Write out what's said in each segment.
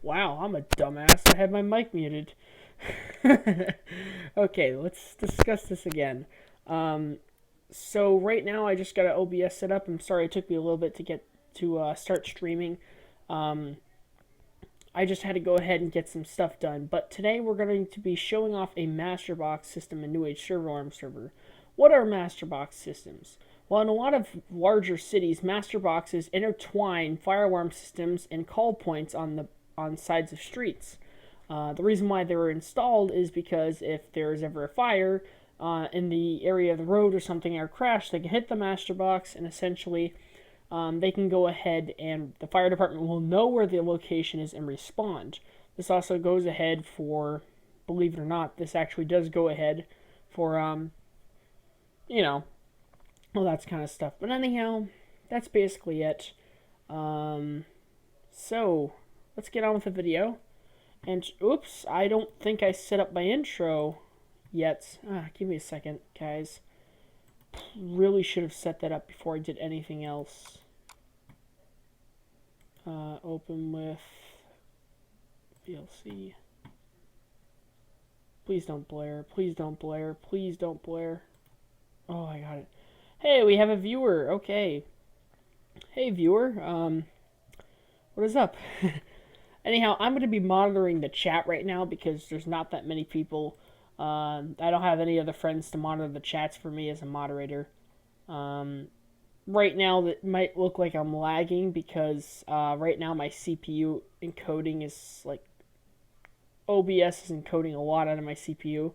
Wow, I'm a dumbass. I had my mic muted. Okay, let's discuss this again. Um, so right now I just got an OBS set up. I'm sorry it took me a little bit to get to start streaming. Um, I just had to go ahead and get some stuff done. But today we're going to be showing off a master box system in NewAgeServerAlarms Server. What are master box systems? Well, in a lot of larger cities, master boxes intertwine fire alarm systems and call points on sides of streets. The reason why they were installed is because if there's ever a fire in the area of the road or something or a crash, they can hit the master box and essentially they can go ahead and the fire department will know where the location is and respond. This also goes ahead for, believe it or not, this actually does go ahead for, you know, all that kind of stuff. But anyhow, that's basically it. So, let's get on with the video. And, oops, I don't think I set up my intro yet. Give me a second, guys. Really should have set that up before I did anything else. Open with VLC. Please don't blare. Please don't blare. Please don't blare. Oh, I got it. Hey, we have a viewer. Okay. Hey, viewer. What is up? Anyhow, I'm going to be monitoring the chat right now because there's not that many people. I don't have any other friends to monitor the chats for me as a moderator. Right now, that might look like I'm lagging because right now my CPU encoding is like OBS is encoding a lot out of my CPU.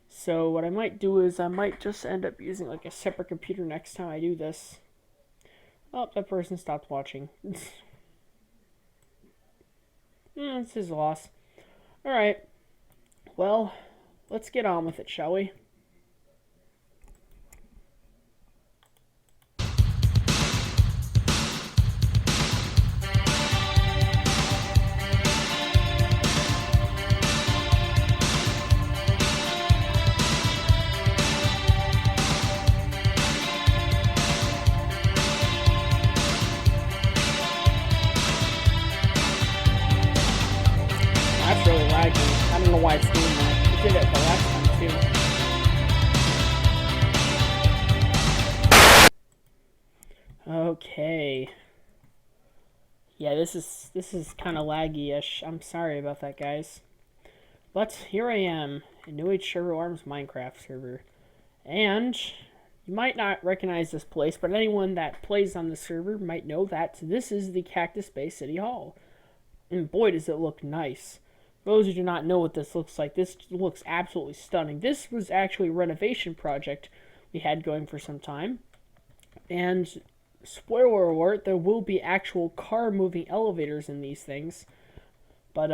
So what I might do is I might just end up using like a separate computer next time I do this. Oh, that person stopped watching. It's his loss. Alright. Well, let's get on with it, shall we? That's really laggy. I don't know why it's doing that. It did it the last time too. Okay. Yeah, this is kind of laggy-ish. I'm sorry about that, guys. But here I am in NewAgeServerAlarms Minecraft Server. And you might not recognize this place, but anyone that plays on the server might know that this is the Cactus Bay City Hall. And boy, does it look nice. For those who do not know what this looks like, this looks absolutely stunning. This was actually a renovation project we had going for some time. And spoiler alert, there will be actual car moving elevators in these things. But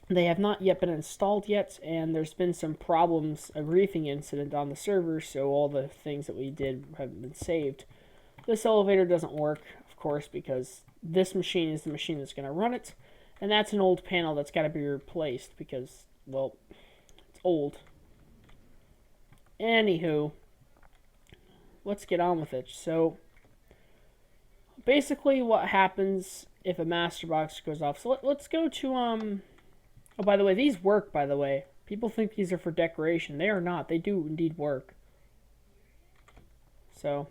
they have not yet been installed yet, and there's been some problems, a griefing incident on the server, so all the things that we did haven't been saved. This elevator doesn't work, of course, because this machine is the machine that's going to run it, and that's an old panel that's got to be replaced because, well, it's old. Anywho, let's get on with it. So, basically what happens if a master box goes off. So let's go to, oh, by the way, these work, by the way. People think these are for decoration. They are not. They do indeed work. So,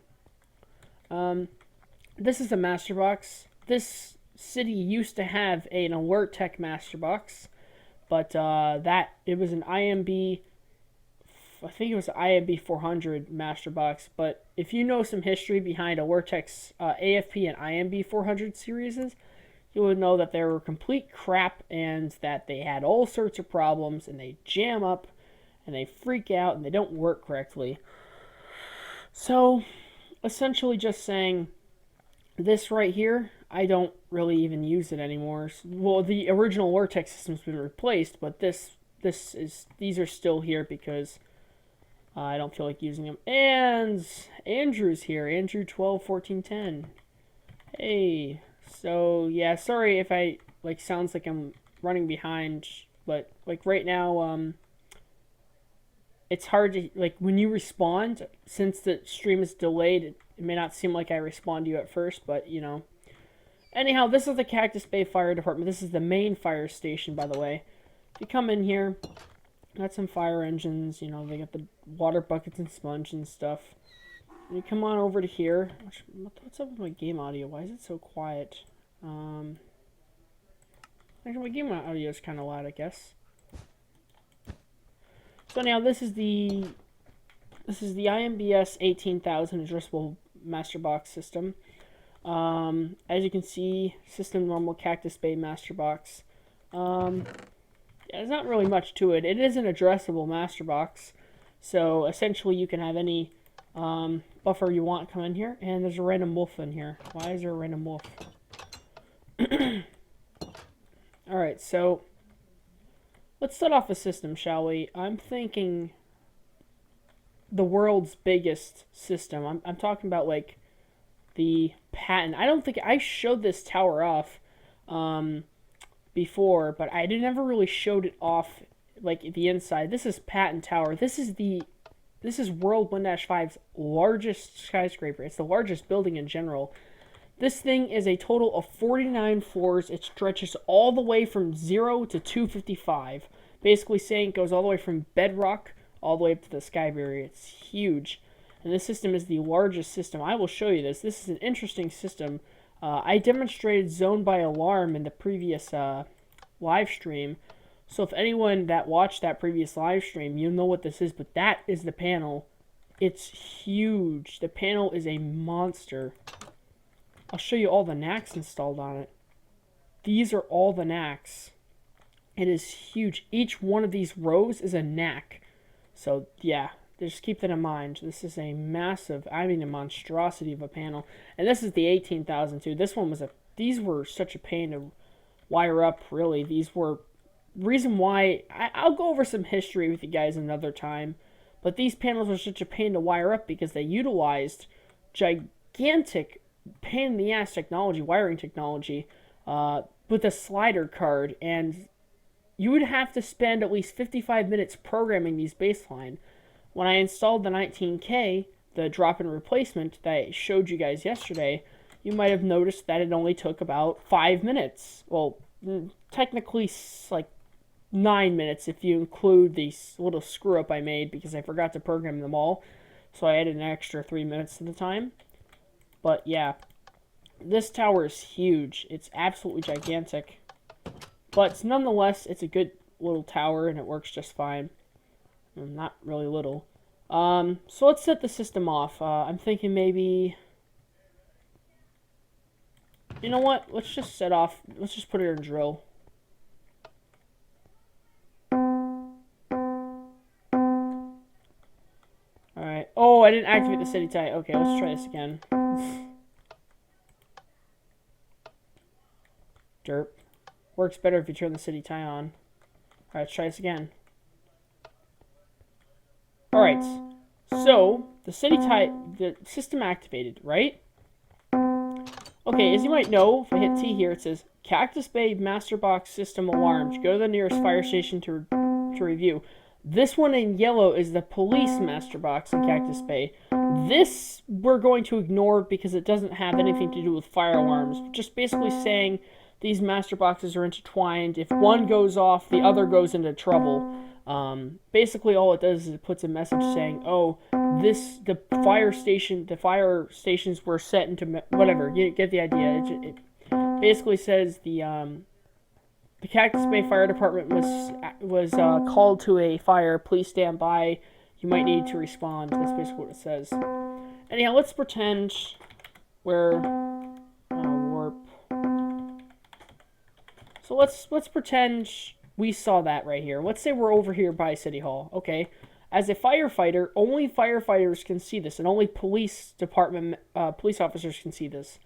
this is a master box. This city used to have an alert tech master box, but it was an IMB, I think it was IMB 400 master box. But if you know some history behind Alertech's AFP and IMB 400 series, you would know that they were complete crap and that they had all sorts of problems and they jam up and they freak out and they don't work correctly. So, essentially just saying, this right here, I don't really even use it anymore. Well, the original Alertech system's been replaced, but these are still here because I don't feel like using them. And Andrew's here. Andrew 121410. Hey. So yeah, sorry if I sounds like I'm running behind, but right now it's hard to when you respond, since the stream is delayed, it may not seem like I respond to you at first, but Anyhow, this is the Cactus Bay Fire Department. This is the main fire station, by the way. If you come in here, got some fire engines. You know, they got the water buckets and sponge and stuff. And you come on over to here. What's up with my game audio? Why is it so quiet? Actually, my game audio is kind of loud, I guess. So now this is the IMBS 18,000 addressable master box system. As you can see, system normal Cactus Bay master box. Yeah, there's not really much to it. It is an addressable master box, so essentially you can have any buffer you want come in here. And there's a random wolf in here. Why is there a random wolf? Alright, so let's start off the system, shall we? I'm thinking the world's biggest system. I'm talking about like the patent. I don't think I showed this tower off before, but I never really showed it off like the inside. This is patent tower. This is World 1-5's largest skyscraper. It's the largest building in general. This thing is a total of 49 floors. It stretches all the way from 0 to 255. Basically saying it goes all the way from bedrock all the way up to the sky barrier. It's huge. And this system is the largest system. I will show you this. This is an interesting system. I demonstrated zone by alarm in the previous live stream. So if anyone that watched that previous live stream, you'll know what this is. But that is the panel. It's huge. The panel is a monster. I'll show you all the NACs installed on it. These are all the NACs. It is huge. Each one of these rows is a NAC. So, yeah, just keep that in mind. This is a massive, I mean a monstrosity of a panel. And this is the 18,000 too. This one was these were such a pain to wire up, really. These were, reason why, I'll go over some history with you guys another time. But these panels were such a pain to wire up because they utilized gigantic pain in the ass technology, wiring technology, with a slider card, and you would have to spend at least 55 minutes programming these baseline. When I installed the 19K, the drop-in replacement that I showed you guys yesterday, you might have noticed that it only took about 5 minutes. Well, technically like 9 minutes if you include the little screw-up I made because I forgot to program them all, so I added an extra 3 minutes to the time. But yeah, this tower is huge. It's absolutely gigantic. But nonetheless, it's a good little tower and it works just fine. Not really little. So let's set the system off. I'm thinking maybe... You know what? Let's just set off... Let's just put it in drill. Alright. Oh, I didn't activate the city tie. Okay, let's try this again. Derp. Works better if you turn the city tie on. Alright, let's try this again. Alright. So, the system activated, right? Okay, as you might know, if I hit T here, it says Cactus Bay Master Box System Alarms. Go to the nearest fire station to review. This one in yellow is the police master box in Cactus Bay. This we're going to ignore because it doesn't have anything to do with fire alarms. Just basically saying these master boxes are intertwined. If one goes off, the other goes into trouble. Basically all it does is it puts a message saying, oh, the fire stations were set into whatever. You get the idea. It basically says the Cactus Bay Fire Department was called to a fire. Please stand by. You might need to respond. That's basically what it says. Anyhow, let's pretend we're warp. So let's pretend we saw that right here. Let's say we're over here by City Hall. Okay. As a firefighter, only firefighters can see this, and only police officers can see this.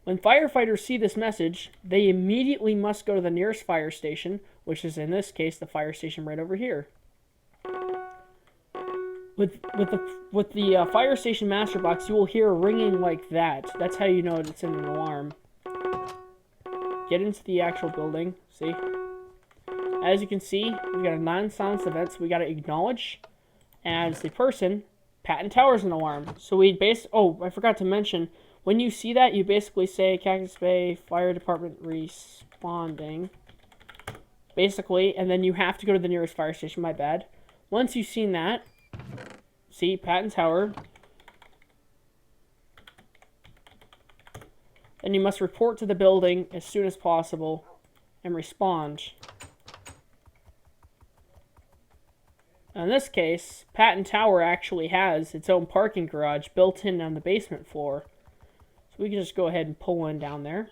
When firefighters see this message, they immediately must go to the nearest fire station, which is in this case the fire station right over here. With the fire station master box, you will hear a ringing like that. That's how you know it's in an alarm. Get into the actual building. See? As you can see, we've got a non-silence event, so we got to acknowledge. As the person, Patent Tower's an alarm. So oh, I forgot to mention, When you see that, you basically say Cactus Bay Fire Department responding. Basically, and then you have to go to the nearest fire station, my bad. Once you've seen that, see, Patton Tower, then you must report to the building as soon as possible and respond. In this case, Patton Tower actually has its own parking garage built in on the basement floor. So we can just go ahead and pull one down there.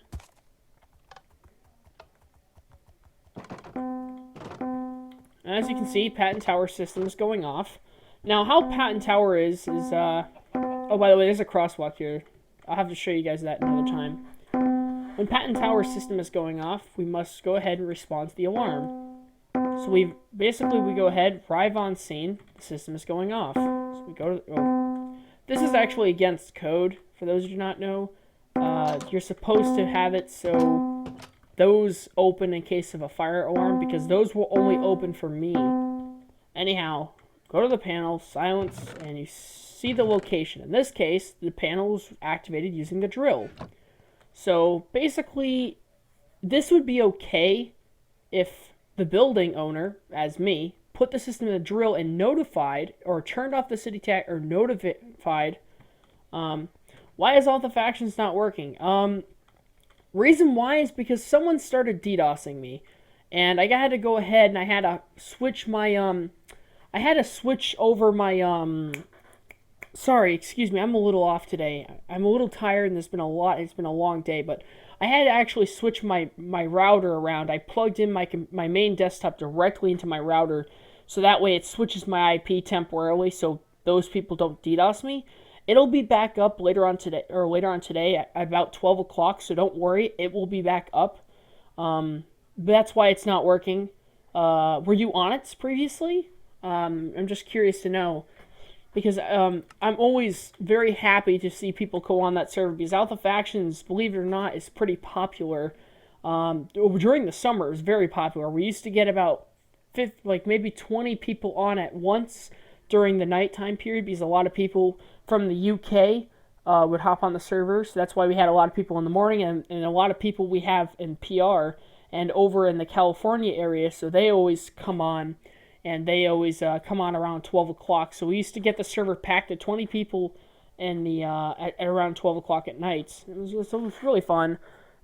And as you can see, Patton Tower system is going off. Now, how Patton Tower is oh, by the way, there's a crosswalk here. I'll have to show you guys that another time. When Patton Tower system is going off, we must go ahead and respond to the alarm. So we go ahead, arrive on scene, the system is going off. So we go to, this is actually against code, for those who do not know. You're supposed to have it so those open in case of a fire alarm, because those will only open for me. Anyhow, go to the panel, silence, and you see the location. In this case, the panel is activated using the drill. So basically, this would be okay if the building owner, as me, put the system in the drill and notified, or turned off the city tag, or notified. Why is all the factions not working? Reason why is because someone started DDoSing me, and I had to go ahead and I had to switch my sorry, excuse me, I'm a little off today. I'm a little tired and it's been a long day, but I had to actually switch my router around. I plugged in my main desktop directly into my router, so that way it switches my IP temporarily so those people don't DDoS me. It'll be back up later on today at about 12 o'clock, so don't worry, it will be back up. That's why it's not working. Were you on it previously? I'm just curious to know, because I'm always very happy to see people go on that server, because Alpha Factions, believe it or not, is pretty popular. During the summer, it's very popular. We used to get about maybe 20 people on at once during the nighttime period, because a lot of people from the UK would hop on the server, so that's why we had a lot of people in the morning, and a lot of people we have in PR and over in the California area, so they always come on, and they always come on around 12 o'clock, so we used to get the server packed at 20 people in the at around 12 o'clock at night. It was really fun,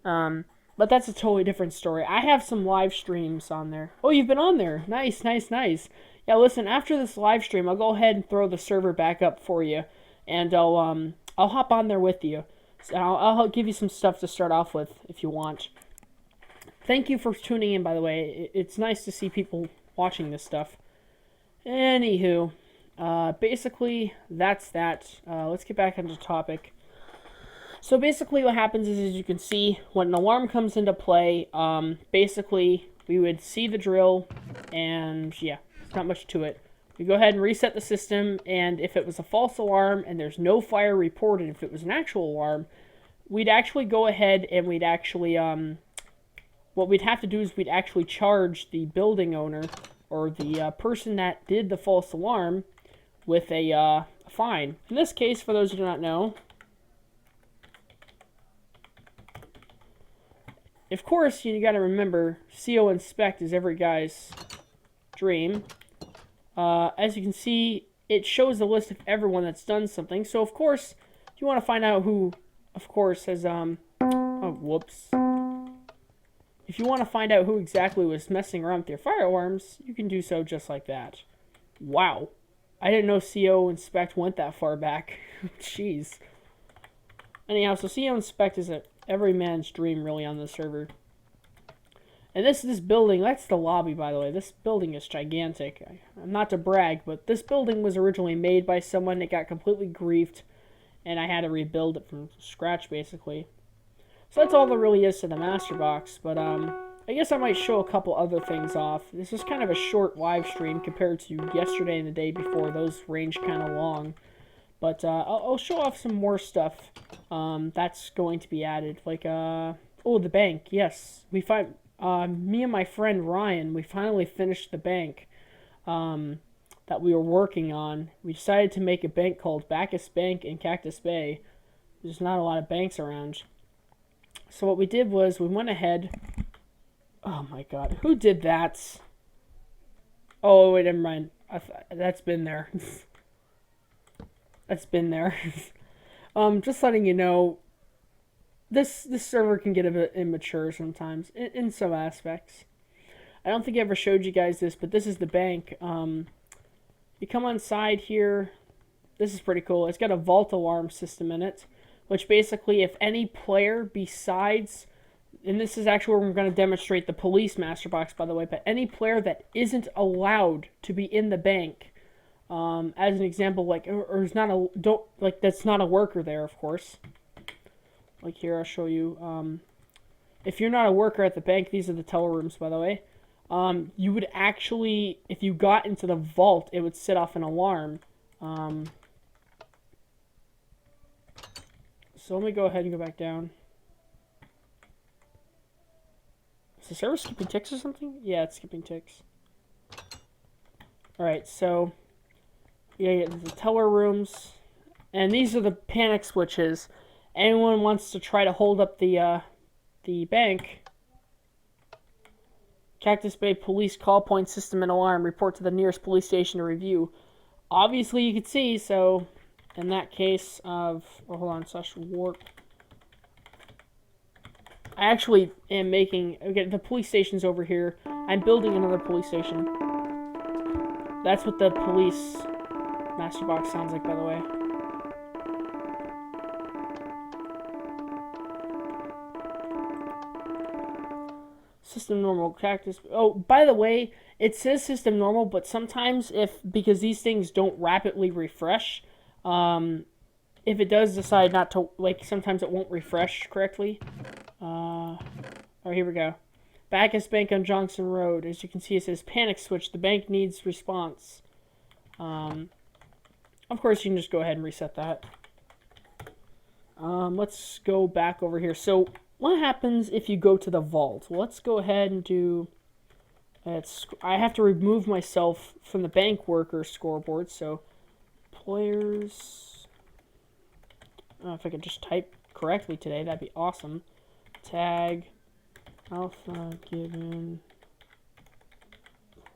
but that's a totally different story. I have some live streams on there. Oh, you've been on there. Nice, nice, nice. Yeah, listen, after this live stream, I'll go ahead and throw the server back up for you, and I'll hop on there with you. So I'll give you some stuff to start off with if you want. Thank you for tuning in, by the way. It's nice to see people watching this stuff. Anywho, basically, that's that. Let's get back onto the topic. So basically what happens is, as you can see, when an alarm comes into play, basically, we would see the drill, and yeah, there's not much to it. We go ahead and reset the system, and if it was a false alarm and there's no fire reported, if it was an actual alarm, we'd actually go ahead and we'd actually, what we'd have to do is we'd actually charge the building owner, or the person that did the false alarm, with a fine. In this case, for those who do not know, of course, you got to remember, CoInspect is every guy's dream. As you can see, it shows a list of everyone that's done something. So, of course, if you want to find out who, of course, has, oh, whoops. If you want to find out who exactly was messing around with your fire alarms, you can do so just like that. Wow. I didn't know CoInspect went that far back. Jeez. Anyhow, so CoInspect is every man's dream, really, on this server. And this building, that's the lobby, by the way. This building is gigantic. I'm not to brag, but this building was originally made by someone that got completely griefed, and I had to rebuild it from scratch, basically. So that's all there really is to the master box, but I guess I might show a couple other things off. This is kind of a short live stream compared to yesterday and the day before. Those ranged kind of long. But I'll show off some more stuff that's going to be added. Like, oh, the bank. Yes, me and my friend Ryan, we finally finished the bank that we were working on. We decided to make a bank called Bacchus Bank in Cactus Bay. There's not a lot of banks around. So what we did was we went ahead. Oh my god, who did that? Oh wait, never mind. That's been there. That's been there. Just letting you know, this server can get a bit immature sometimes in some aspects. I don't think I ever showed you guys this, but this is the bank. You come on side here. This is pretty cool. It's got a vault alarm system in it, which basically, if any player besides, and this is actually where we're going to demonstrate the police master box, by the way, but any player that isn't allowed to be in the bank, as an example, like, or is not a, don't, like, that's not a worker there, of course. Like here, I'll show you. If you're not a worker at the bank, these are the teller rooms, by the way. You would actually, if you got into the vault, it would set off an alarm. So let me go ahead and go back down. Is the server skipping ticks or something? Yeah, it's skipping ticks. Alright, so yeah, the teller rooms. And these are the panic switches. Anyone wants to try to hold up the bank. Cactus Bay Police Call Point System and Alarm. Report to the nearest police station to review. Obviously, you can see, so in that case of, oh, hold on, /warp. I actually am making, okay, the police station's over here. I'm building another police station. That's what the police master box sounds like, by the way. System normal, cactus. Oh, by the way, it says system normal, but sometimes because these things don't rapidly refresh, if it does decide not to, like, sometimes it won't refresh correctly. Oh, here we go. Bacchus Bank on Johnson Road. As you can see, it says panic switch. The bank needs response. Of course, you can just go ahead and reset that. Let's go back over here. So, what happens if you go to the vault? Well, let's go ahead and do... I have to remove myself from the bank worker scoreboard. So, players... if I could just type correctly today, that'd be awesome. Tag alpha given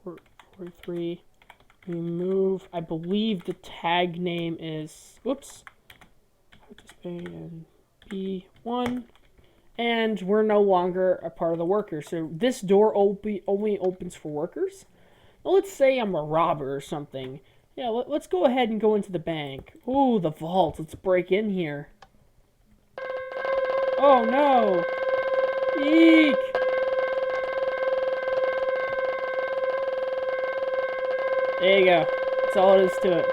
43. Remove. I believe the tag name is... Whoops. B1. And we're no longer a part of the workers. So this door only opens for workers. Well, let's say I'm a robber or something. Yeah, let's go ahead and go into the bank. Ooh, the vault. Let's break in here. Oh, no. Eek. There you go. That's all it is to it.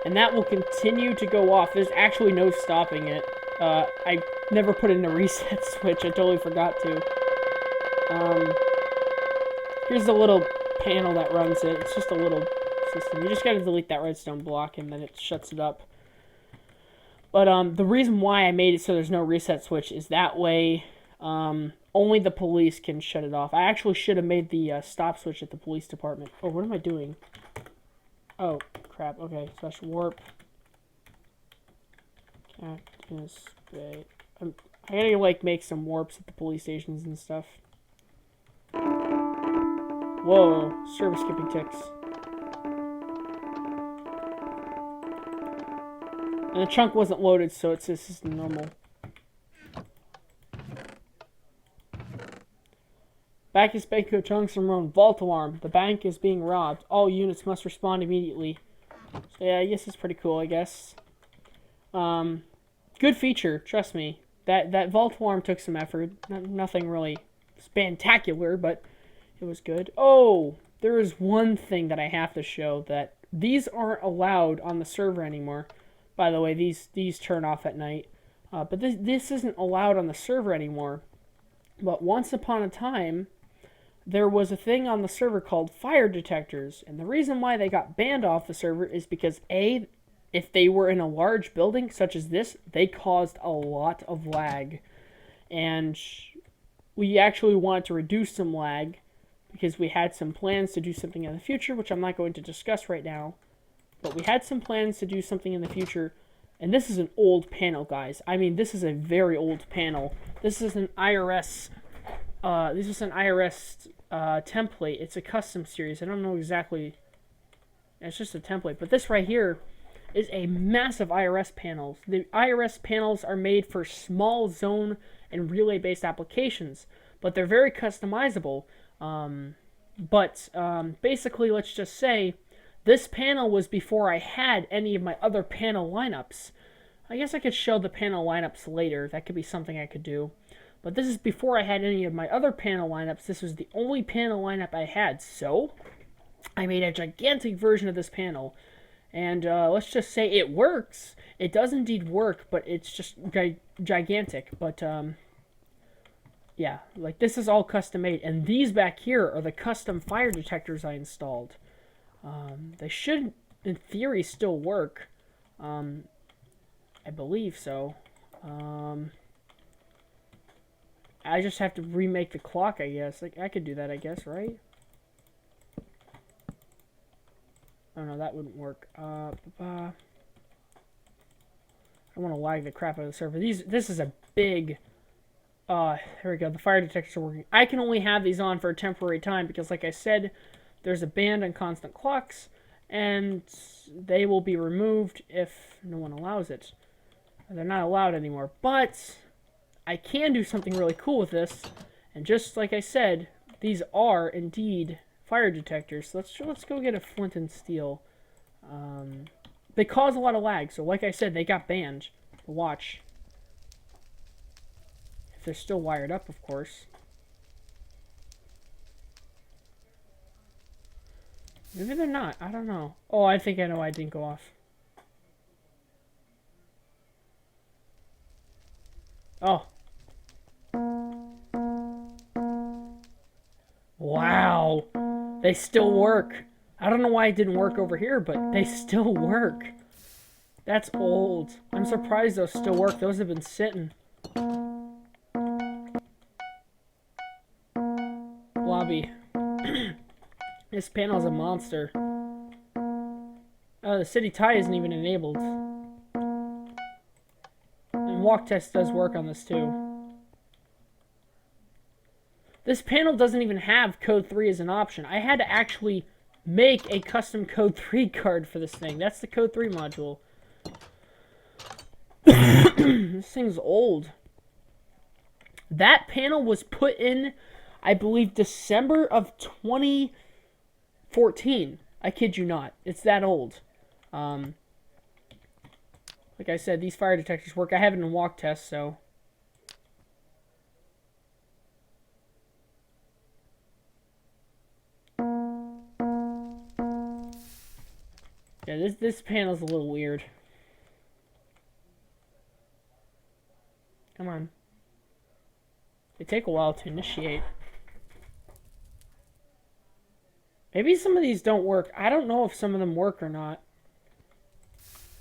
And that will continue to go off. There's actually no stopping it. I never put in a reset switch. I totally forgot to. Here's the little panel that runs it. It's just a little system. You just gotta delete that redstone block and then it shuts it up. But the reason why I made it so there's no reset switch is that way only the police can shut it off. I actually should have made the stop switch at the police department. Oh, what am I doing? Oh, crap. Okay, /warp. Cactus Bay. I gotta, like, make some warps at the police stations and stuff. Whoa, server skipping ticks. And the chunk wasn't loaded, so it says system normal. Bacchus Bank chunks and run. Vault alarm. The bank is being robbed. All units must respond immediately. So yeah, I guess it's pretty cool, I guess. Good feature, trust me. That vault alarm took some effort. Nothing really spectacular, but it was good. Oh, there is one thing that I have to show, that these aren't allowed on the server anymore. By the way, these turn off at night. But this isn't allowed on the server anymore. But once upon a time, there was a thing on the server called fire detectors. And the reason why they got banned off the server is because, A, if they were in a large building such as this, they caused a lot of lag. And we actually wanted to reduce some lag because we had some plans to do something in the future, which I'm not going to discuss right now. But we had some plans to do something in the future And this is an old panel, guys. I mean, this is a very old panel. This is an IRS. This is an IRS template. It's a custom series. I don't know exactly. It's just a template. But this right here is a massive IRS panel. The IRS panels are made for small zone and relay-based applications, but they're very customizable. Basically, let's just say this panel was before I had any of my other panel lineups. I guess I could show the panel lineups later. That could be something I could do. But this is before I had any of my other panel lineups. This was the only panel lineup I had. So I made a gigantic version of this panel. And let's just say it works. It does indeed work, but it's just gigantic. But yeah, like this is all custom made. And these back here are the custom fire detectors I installed. They should, in theory, still work. I believe so. I just have to remake the clock, I guess. Like, I could do that, I guess, right? Oh, no, that wouldn't work. I don't want to lag the crap out of the server. This is a big... here we go. The fire detectors are working. I can only have these on for a temporary time because, like I said, there's a ban on constant clocks, and they will be removed if no one allows it. They're not allowed anymore. But I can do something really cool with this, and just like I said, these are indeed fire detectors. So let's go get a flint and steel. They cause a lot of lag, so like I said, they got banned. Watch. If they're still wired up, of course. Maybe they're not. I don't know. Oh, I think I know why it didn't go off. Oh. Wow. They still work. I don't know why it didn't work over here, but they still work. That's old. I'm surprised those still work. Those have been sitting. Lobby. This panel's a monster. The city tie isn't even enabled. And walk test does work on this too. This panel doesn't even have code 3 as an option. I had to actually make a custom code 3 card for this thing. That's the code 3 module. This thing's old. That panel was put in, I believe, December of 2014. I kid you not. It's that old. Like I said, these fire detectors work. I have it in walk test, so... Yeah, this panel's a little weird. Come on. They take a while to initiate. Maybe some of these don't work. I don't know if some of them work or not.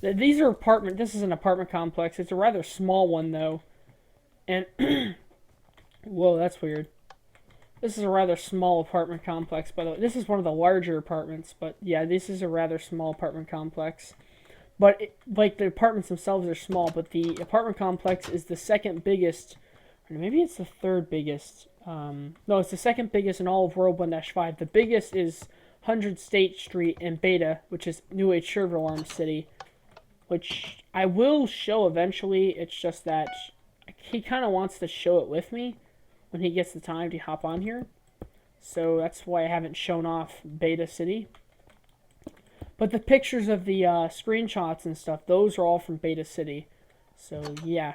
These are apartment. This is an apartment complex. It's a rather small one, though. And... Whoa, that's weird. This is a rather small apartment complex, by the way. This is one of the larger apartments, but yeah, this is a rather small apartment complex. But, like, the apartments themselves are small, but the apartment complex is the second biggest, or maybe it's the third biggest. No, it's the second biggest in all of World 1-5. The biggest is 100 State Street in Beta, which is NewAgeServerAlarms City, which I will show eventually. It's just that he kind of wants to show it with me when he gets the time to hop on here. So that's why I haven't shown off Beta City. But the pictures of the screenshots and stuff, those are all from Beta City. So, yeah.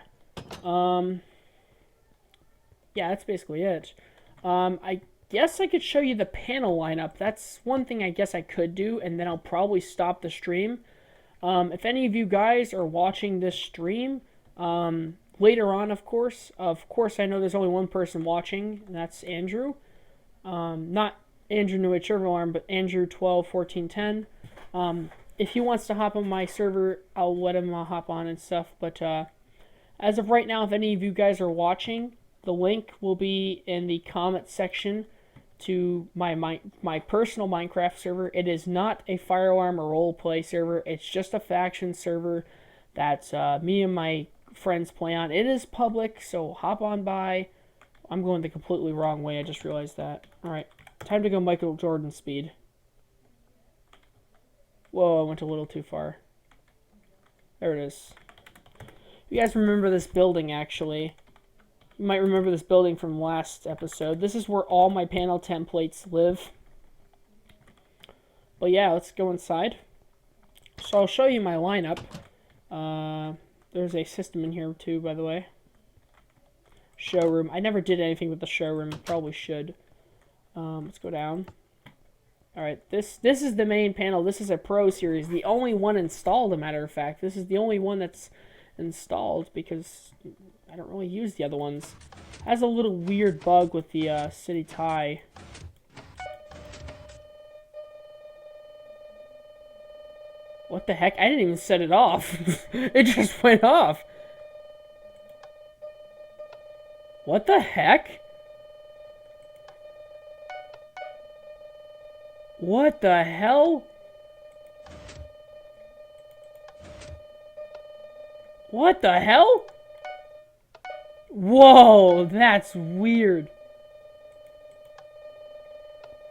Yeah, that's basically it. I guess I could show you the panel lineup. That's one thing I guess I could do, and then I'll probably stop the stream. If any of you guys are watching this stream, later on, of course, I know there's only one person watching, and that's Andrew. Not Andrew NewAgeServerAlarm, but Andrew 121410. If he wants to hop on my server, I'll let him hop on and stuff. But as of right now, if any of you guys are watching, the link will be in the comment section to my personal Minecraft server. It is not a fire alarm or roleplay server. It's just a faction server that me and my friends play on. It is public, so hop on by. I'm going the completely wrong way. I just realized that. All right, time to go Michael Jordan speed. Whoa, I went a little too far. There it is. You guys remember this building, actually. You might remember this building from last episode. This is where all my panel templates live. But yeah, let's go inside. So I'll show you my lineup. There's a system in here too, by the way. Showroom. I never did anything with the showroom. Probably should. Let's go down. Alright, this is the main panel. This is a Pro Series. The only one installed, a matter of fact. This is the only one that's installed because I don't really use the other ones. It has a little weird bug with the city tie. What the heck? I didn't even set it off. It just went off. What the heck? What the hell? What the hell? Whoa, that's weird.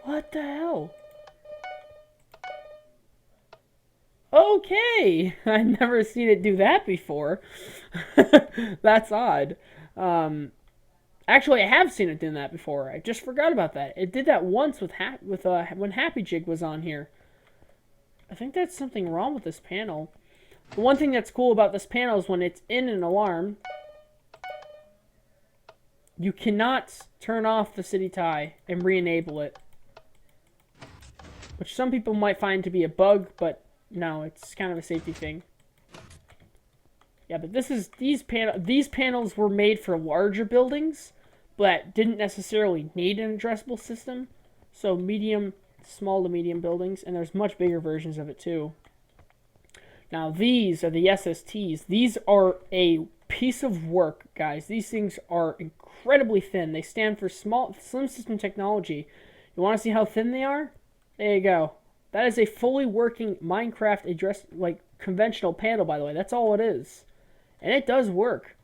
What the hell? Okay, I've never seen it do that before. That's odd. Actually, I have seen it do that before. I just forgot about that. It did that once with when Happy Jig was on here. I think that's something wrong with this panel. The one thing that's cool about this panel is when it's in an alarm, you cannot turn off the city tie and re-enable it. Which some people might find to be a bug, but no, it's kind of a safety thing. Yeah, but these panels were made for larger buildings, but didn't necessarily need an addressable system. So small to medium buildings, and there's much bigger versions of it too. Now these are the SSTs. These are a piece of work, guys. These things are incredibly thin. They stand for Slim System Technology. You want to see how thin they are? There you go. That is a fully working Minecraft conventional panel, by the way. That's all it is. And it does work.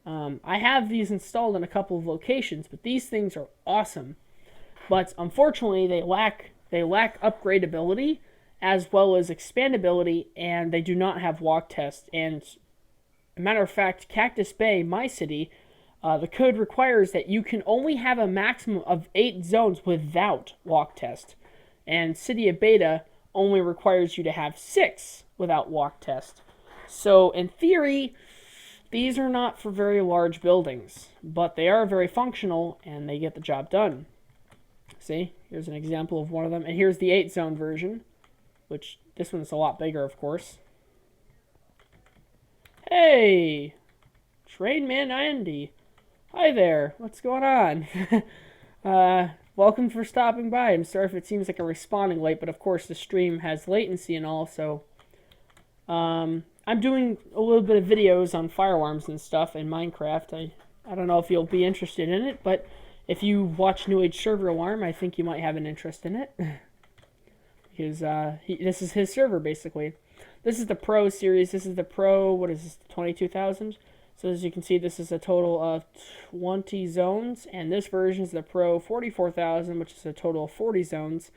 I have these installed in a couple of locations, but these things are awesome. But unfortunately, they lack upgradability as well as expandability, and they do not have walk test. And a matter of fact, Cactus Bay, my city, the code requires that you can only have a maximum of 8 zones without walk test. And City of Beta only requires you to have 6 without walk test. So in theory, these are not for very large buildings, but they are very functional and they get the job done. See, here's an example of one of them. And here's the 8-zone version, which this one's a lot bigger, of course. Hey, Trainman Andy. Hi there. What's going on? Welcome for stopping by. I'm sorry if it seems like I'm responding late, but of course the stream has latency and all, so I'm doing a little bit of videos on firearms and stuff in Minecraft. I don't know if you'll be interested in it, but if you watch New Age Server Alarm, I think you might have an interest in it. Because this is his server, basically. This is the Pro Series. This is the Pro, what is this, 22,000? So as you can see, this is a total of 20 zones, and this version is the Pro 44,000, which is a total of 40 zones.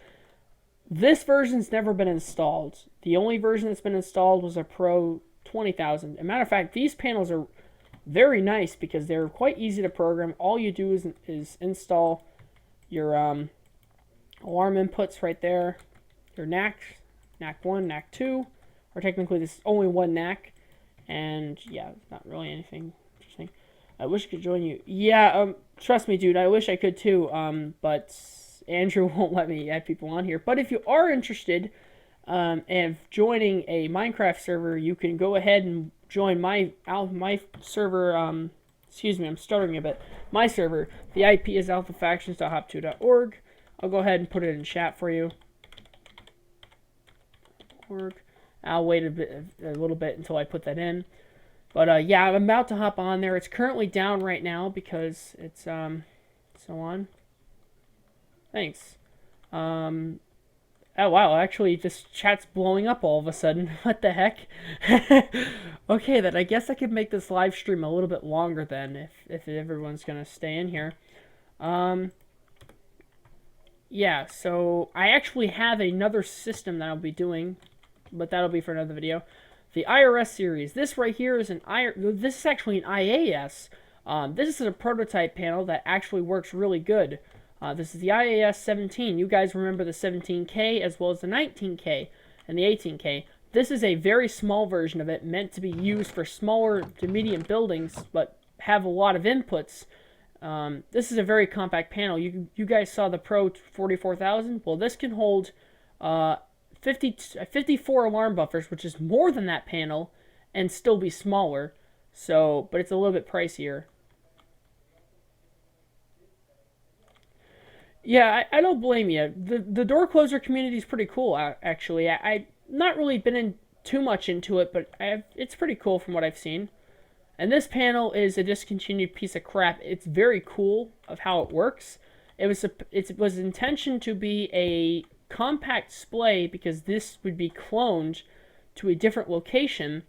This version's never been installed. The only version that's been installed was a Pro 20,000. As a matter of fact, these panels are very nice because they're quite easy to program. All you do is install your alarm inputs right there, your NAC 1, NAC 2, or technically this is only one NAC. And yeah, not really anything interesting. I wish I could join you. Yeah, trust me, dude, I wish I could too. But Andrew won't let me add people on here. But if you are interested in joining a Minecraft server, you can go ahead and join my server. Excuse me, I'm stuttering a bit. My server. The IP is alphafactions.hop2.org. I'll go ahead and put it in chat for you. I'll wait a little bit until I put that in. But yeah, I'm about to hop on there. It's currently down right now because it's so on. Thanks. Oh wow, actually this chat's blowing up all of a sudden. What the heck? Okay, then I guess I could make this live stream a little bit longer then if everyone's gonna stay in here. Um yeah, so I actually have another system that I'll be doing, but that'll be for another video. The IRS series. This right here is this is actually an IAS. This is a prototype panel that actually works really good. This is the IAS 17. You guys remember the 17K as well as the 19K and the 18K. This is a very small version of it, meant to be used for smaller to medium buildings, but have a lot of inputs. This is a very compact panel. You guys saw the Pro 44,000? Well, this can hold 54 alarm buffers, which is more than that panel, and still be smaller. So, but it's a little bit pricier. Yeah, I don't blame you. The door closer community is pretty cool, actually. I've not really been in too much into it, but it's pretty cool from what I've seen. And this panel is a discontinued piece of crap. It's very cool of how it works. It was intentioned to be a compact display because this would be cloned to a different location,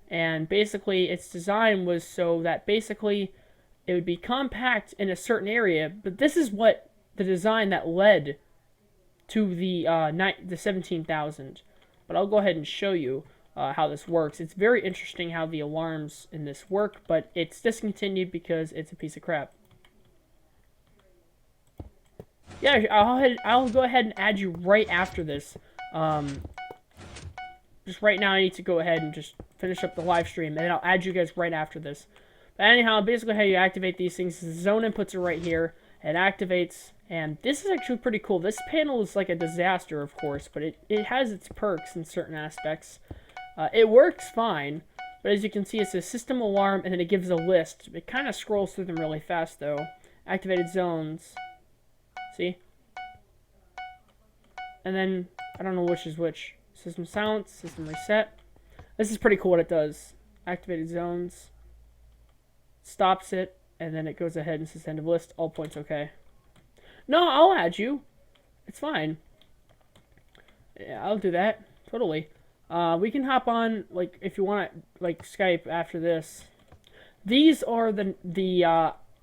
and basically its design was so that basically it would be compact in a certain area. But this is what the design that led to the 17,000. But I'll go ahead and show you how this works. It's very interesting how the alarms in this work, but it's discontinued because it's a piece of crap. Yeah, I'll go ahead and add you right after this. Just right now I need to go ahead and just finish up the live stream, and I'll add you guys right after this. But anyhow, basically how you activate these things is the zone inputs are right here. It activates, and this is actually pretty cool. This panel is like a disaster, of course, but it has its perks in certain aspects. It works fine, but as you can see, it's a system alarm, and then it gives a list. It kind of scrolls through them really fast, though. Activated zones. See? And then, I don't know which is which. System silence, system reset. This is pretty cool what it does. Activated zones. Stops it, and then it goes ahead and says end of list. All points okay. No, I'll add you. It's fine. Yeah, I'll do that. Totally. We can hop on, like, if you want to, like, Skype after this. These are the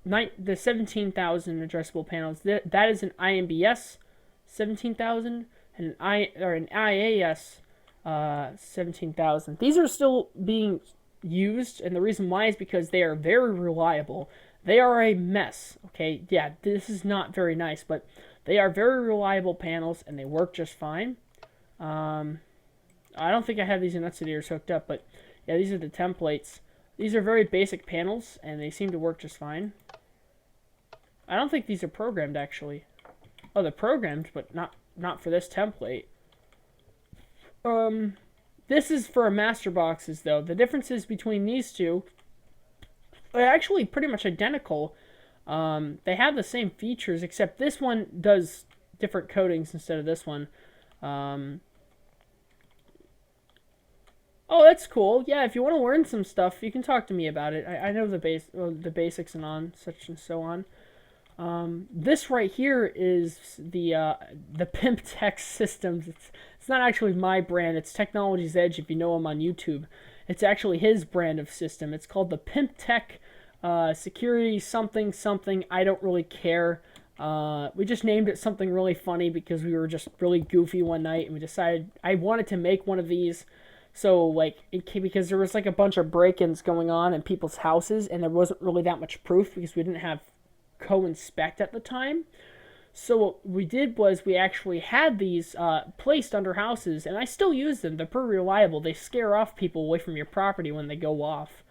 17,000 addressable panels. That is an IMBS 17,000 and an IAS 17,000. These are still being used, and the reason why is because they are very reliable. They are a mess, okay? Yeah, this is not very nice, but they are very reliable panels, and they work just fine. I don't think I have these nuts and ears hooked up, but yeah, these are the templates. These are very basic panels, and they seem to work just fine. I don't think these are programmed, actually. Oh, they're programmed, but not for this template. This is for master boxes, though. The differences between these two are actually pretty much identical. They have the same features, except this one does different coatings instead of this one. Oh, that's cool. Yeah, if you want to learn some stuff, you can talk to me about it. I know the basics and such and so on. This right here is the Pimp Tech Systems. It's not actually my brand. It's Technology's Edge if you know him on YouTube. It's actually his brand of system. It's called the Pimp Tech Security something something. I don't really care. We just named it something really funny because we were just really goofy one night, and we decided I wanted to make one of these. So, like, because there was, like, a bunch of break-ins going on in people's houses, and there wasn't really that much proof because we didn't have CoInspect at the time. So what we did was we actually had these placed under houses, and I still use them. They're pretty reliable. They scare off people away from your property when they go off.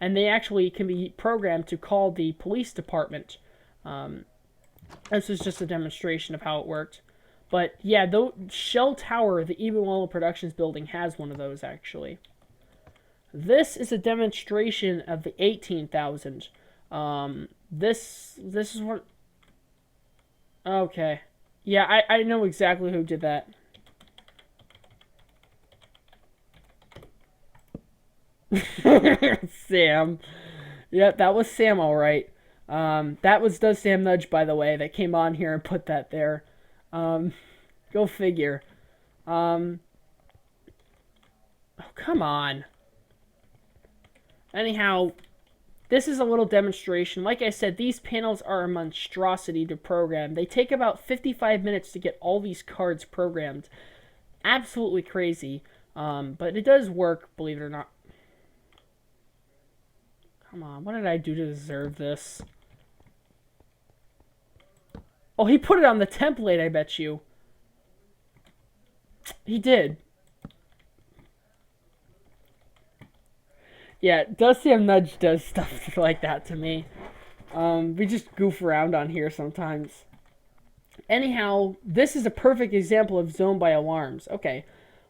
And they actually can be programmed to call the police department. This is just a demonstration of how it worked. But yeah, the Shell Tower, the Ebenwell Productions building, has one of those, actually. This is a demonstration of the 18,000. This is what... Okay. Yeah, I know exactly who did that. Sam. Yeah, that was Sam, alright. That was Sam Nudge, by the way, that came on here and put that there. Go figure. Oh, come on. Anyhow, this is a little demonstration. Like I said, these panels are a monstrosity to program. They take about 55 minutes to get all these cards programmed. Absolutely crazy. But it does work, believe it or not. Come on, what did I do to deserve this? Oh, he put it on the template, I bet you. He did. Yeah, Does Sam Nudge does stuff like that to me. We just goof around on here sometimes. Anyhow, this is a perfect example of zone by alarms. Okay,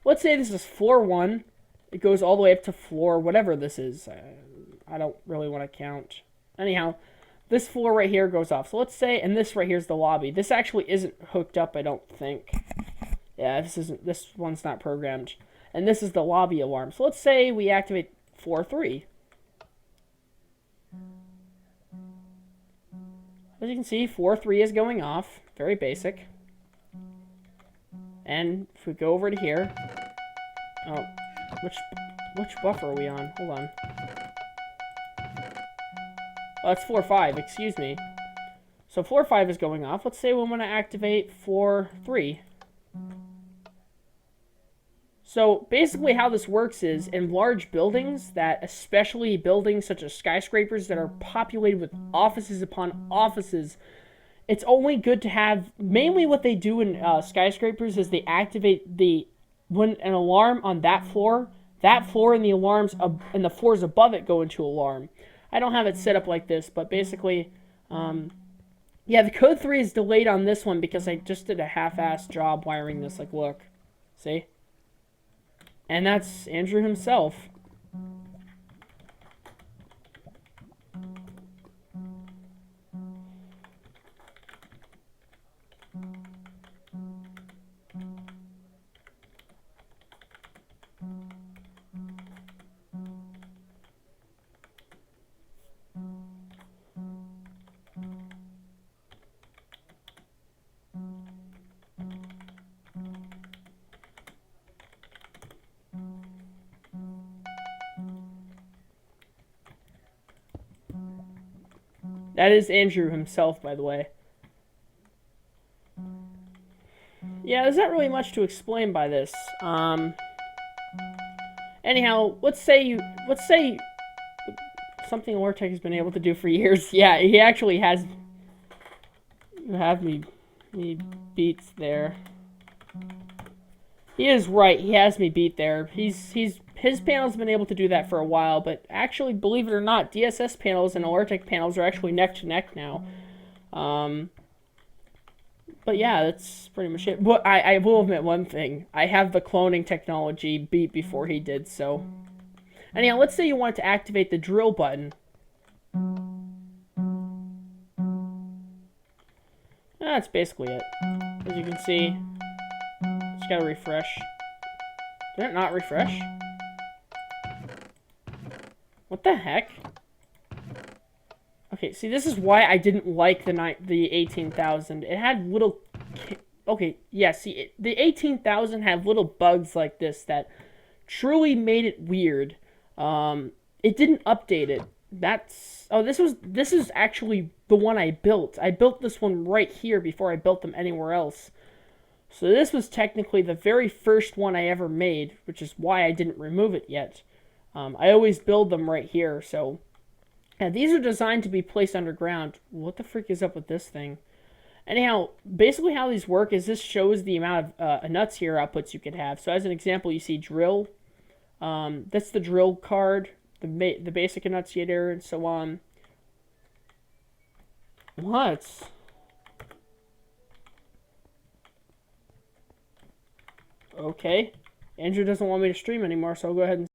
let's say this is floor 1. It goes all the way up to floor whatever this is. I don't really want to count. Anyhow, this floor right here goes off. So let's say, and this right here is the lobby. This actually isn't hooked up, I don't think. Yeah, this one's not programmed. And this is the lobby alarm. So let's say we activate floor 3. As you can see, floor 3 is going off. Very basic. And if we go over to here... Oh, which buffer are we on? Hold on. Oh, it's floor 5, excuse me. So floor 5 is going off. Let's say we want to activate floor 3. So basically how this works is in large buildings, that especially buildings such as skyscrapers that are populated with offices upon offices, it's only good to have, mainly what they do in skyscrapers is they activate when an alarm on that floor and the alarms and the floors above it go into alarm. I don't have it set up like this, but basically, yeah, the code 3 is delayed on this one because I just did a half-assed job wiring this. Like, look, see? And that's Andrew himself. That is Andrew himself, by the way. Yeah, there's not really much to explain by this. Anyhow, let's say something Lortec has been able to do for years. Yeah, he actually has. You have me beats there. He is right. He has me beat there. His panel's been able to do that for a while, but actually, believe it or not, DSS panels and Lortec panels are actually neck to neck now. But yeah, that's pretty much it. But I will admit one thing. I have the cloning technology beat before he did, so. Anyhow, let's say you want to activate the drill button. That's basically it. As you can see, just gotta refresh. Did it not refresh? What the heck? Okay, see, this is why I didn't like the 18,000. It had little... Okay, yeah, see, the 18,000 had little bugs like this that truly made it weird. It didn't update it. Oh, this is actually the one I built. I built this one right here before I built them anywhere else. So this was technically the very first one I ever made, which is why I didn't remove it yet. I always build them right here, so... And these are designed to be placed underground. What the freak is up with this thing? Anyhow, basically how these work is this shows the amount of nuts here outputs you could have. So as an example, you see drill. That's the drill card, the basic enunciator, and so on. What? Okay. Andrew doesn't want me to stream anymore, so I'll go ahead and